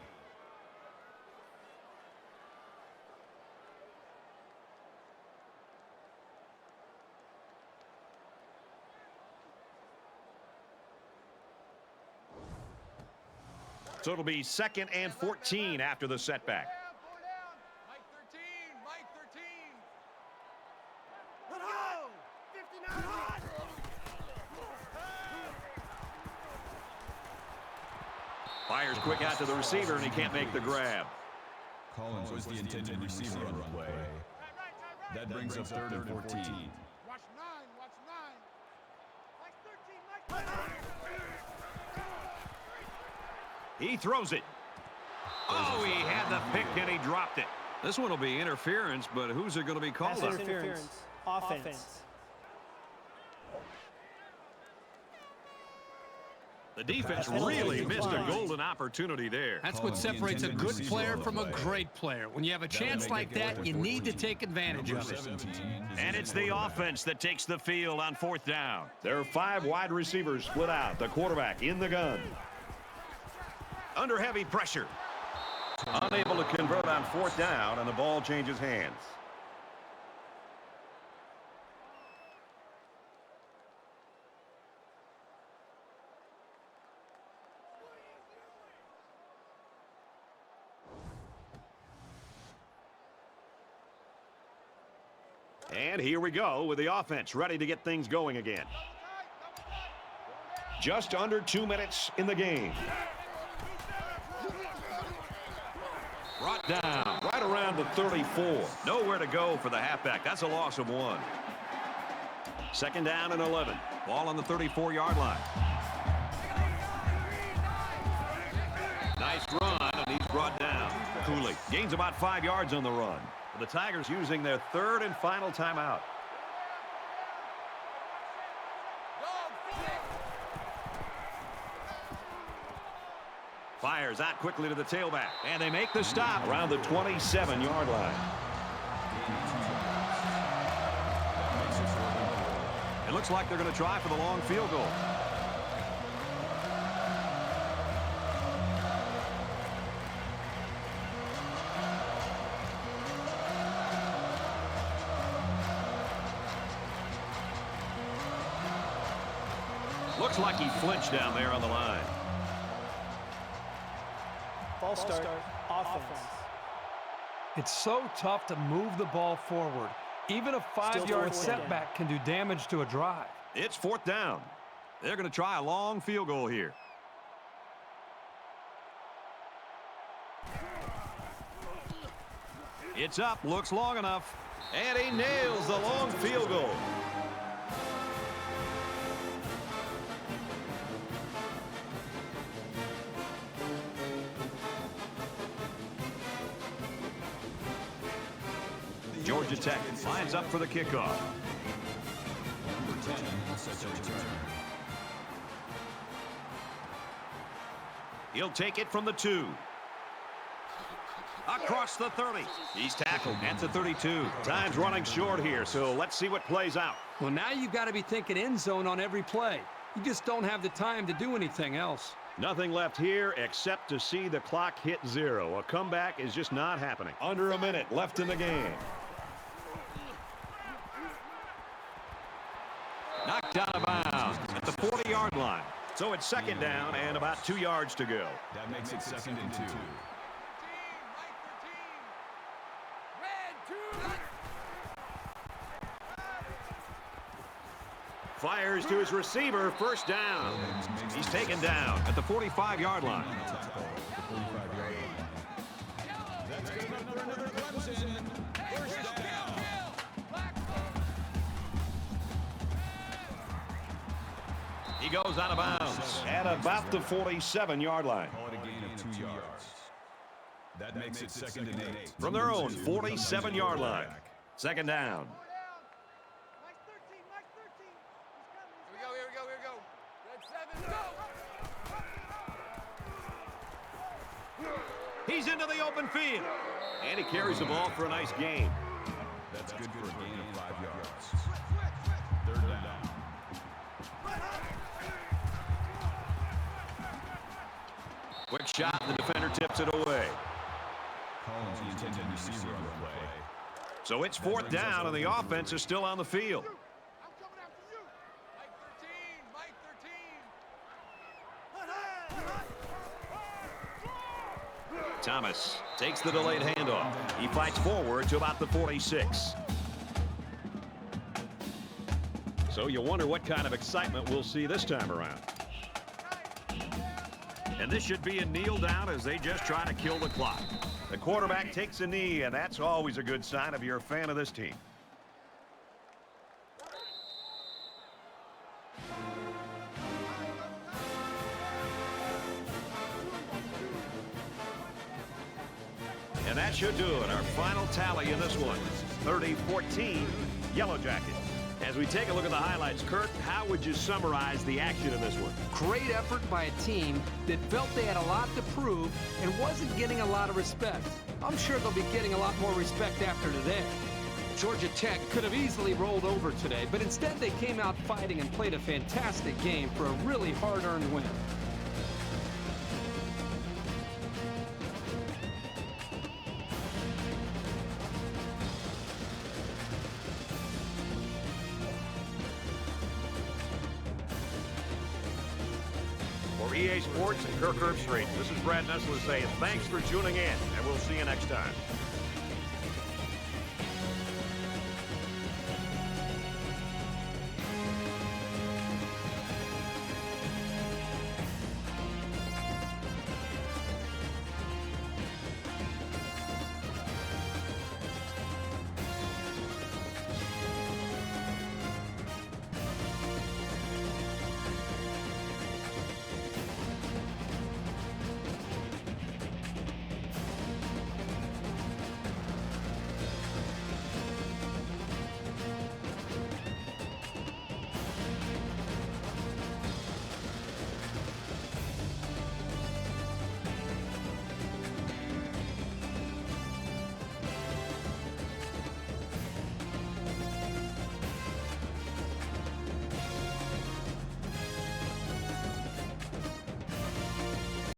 So it'll be 2nd and 14 after the setback. Mike 13, Mike 13. Let's go! 59 hot! Fires quick out to the receiver, and he can't make the grab. Collins was the intended receiver on the play. That brings up 3rd and 14. Watch 9, watch 9. Mike 13, Mike 13. He throws it. Oh, he had the pick, and he dropped it. This one will be interference, but who's it going to be called on? Interference. Offense. The defense really missed a golden opportunity there. That's what separates a good player from a great player. When you have a chance like that, you need to take advantage of it. And it's the offense that takes the field on 4th down. There are 5 wide receivers split out. The quarterback in the gun. Under heavy pressure. Unable to convert on 4th down, and the ball changes hands. And here we go with the offense ready to get things going again. Just under 2 minutes in the game. Brought down right around the 34. Nowhere to go for the halfback. That's a loss of 1. 2nd down and 11. Ball on the 34-yard line. Nice run, and he's brought down. Cooley gains about 5 yards on the run. The Tigers using their 3rd and final timeout. Fires out quickly to the tailback, and they make the stop around the 27-yard line. It looks like they're going to try for the long field goal. Looks like he flinched down there on the line. False start. Offense. It's so tough to move the ball forward. Even a 5-yard setback can do damage to a drive. It's 4th down. They're going to try a long field goal here. It's up, looks long enough, and he nails the long field goal. Georgia Tech lines up for the kickoff. Number 10 sets a return. He'll take it from the 2. Across the 30. He's tackled at the 32. Time's running short here, so let's see what plays out. Well, now you've got to be thinking end zone on every play. You just don't have the time to do anything else. Nothing left here except to see the clock hit 0. A comeback is just not happening. Under a minute left in the game. Knocked out of bounds at the 40-yard line. So it's second down and about 2 yards to go. That makes it 2nd and 2. Fires to his receiver, first down. He's taken down at the 45-yard line. That's good enough for another Clemson. First down. He goes out of bounds at about the 47-yard line. Call it a gain of 2 yards. That makes it 2nd and 8. From their own 47-yard line. Second down. He's into the open field. And he carries the ball for a nice gain. That's good for a gain of 5 yards. Third down. Quick shot, the defender tips it away. Collins, the intended receiver on the play. So it's fourth down, and the offense is still on the field. Thomas takes the delayed handoff. He fights forward to about the 46. So you wonder what kind of excitement we'll see this time around. And this should be a kneel down as they just try to kill the clock. The quarterback takes a knee, and that's always a good sign if you're a fan of this team. And that should do it. Our final tally in this one, 30-14, Yellow Jackets. As we take a look at the highlights, Kurt, how would you summarize the action in this one? Great effort by a team that felt they had a lot to prove and wasn't getting a lot of respect. I'm sure they'll be getting a lot more respect after today. Georgia Tech could have easily rolled over today, but instead they came out fighting and played a fantastic game for a really hard-earned win. For EA Sports and Kirk Herbstreit, this is Brad Nessler saying thanks for tuning in, and we'll see you next time.